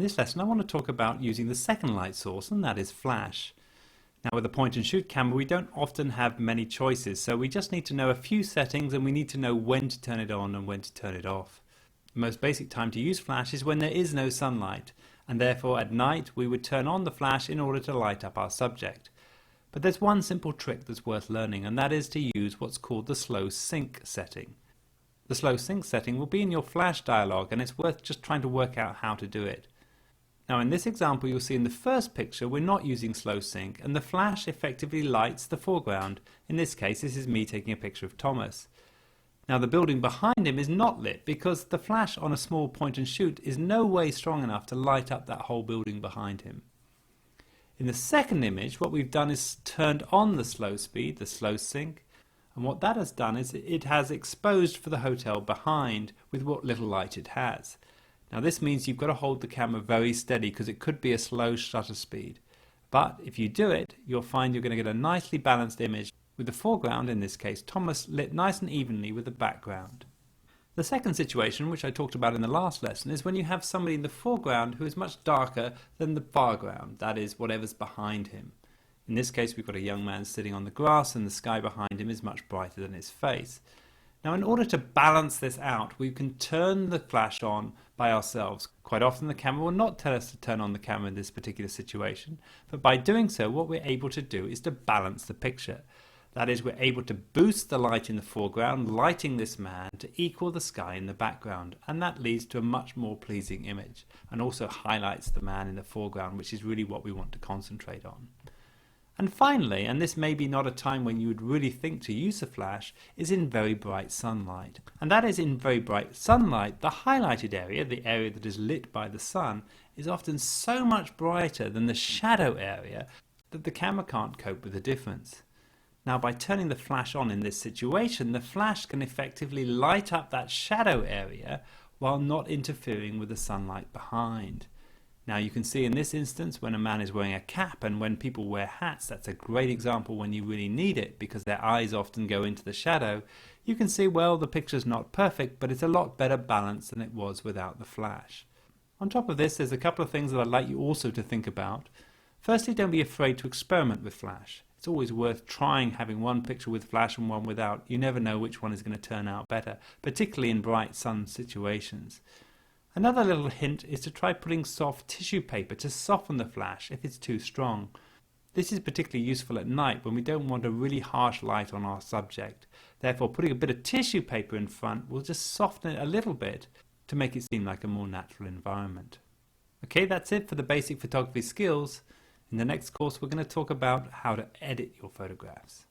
this lesson I want to talk about using the second light source, and that is flash. Now with a point and shoot camera we don't often have many choices, so we just need to know a few settings and we need to know when to turn it on and when to turn it off. The most basic time to use flash is when there is no sunlight, and therefore at night we would turn on the flash in order to light up our subject. But there's one simple trick that's worth learning, and that is to use what's called the slow sync setting. The slow sync setting will be in your flash dialog, and it's worth just trying to work out how to do it. Now in this example you'll see in the first picture we're not using slow sync, and the flash effectively lights the foreground. In this case this is me taking a picture of Thomas. Now the building behind him is not lit because the flash on a small point and shoot is no way strong enough to light up that whole building behind him. In the second image what we've done is turned on the slow speed, the slow sync, and what that has done is it has exposed for the hotel behind with what little light it has. Now this means you've got to hold the camera very steady because it could be a slow shutter speed. But if you do it, you'll find you're going to get a nicely balanced image with the foreground, in this case Thomas, lit nice and evenly with the background. The second situation, which I talked about in the last lesson, is when you have somebody in the foreground who is much darker than the foreground, that is, whatever's behind him. In this case we've got a young man sitting on the grass and the sky behind him is much brighter than his face. Now in order to balance this out we can turn the flash on by ourselves. Quite often the camera will not tell us to turn on the camera in this particular situation, but by doing so what we're able to do is to balance the picture. That is, we're able to boost the light in the foreground, lighting this man to equal the sky in the background, and that leads to a much more pleasing image and also highlights the man in the foreground, which is really what we want to concentrate on. And finally, and this may be not a time when you would really think to use a flash, is in very bright sunlight. And that is, in very bright sunlight, the highlighted area, the area that is lit by the sun, is often so much brighter than the shadow area that the camera can't cope with the difference. Now by turning the flash on in this situation, the flash can effectively light up that shadow area while not interfering with the sunlight behind. Now you can see in this instance when a man is wearing a cap and when people wear hats, that's a great example when you really need it because their eyes often go into the shadow. You can see, well, the picture's not perfect, but it's a lot better balanced than it was without the flash. On top of this, there's a couple of things that I'd like you also to think about. Firstly, don't be afraid to experiment with flash. It's always worth trying having one picture with flash and one without. You never know which one is going to turn out better, particularly in bright sun situations. Another little hint is to try putting soft tissue paper to soften the flash if it's too strong. This is particularly useful at night when we don't want a really harsh light on our subject. Therefore, putting a bit of tissue paper in front will just soften it a little bit to make it seem like a more natural environment. Okay, that's it for the basic photography skills. In the next course, we're going to talk about how to edit your photographs.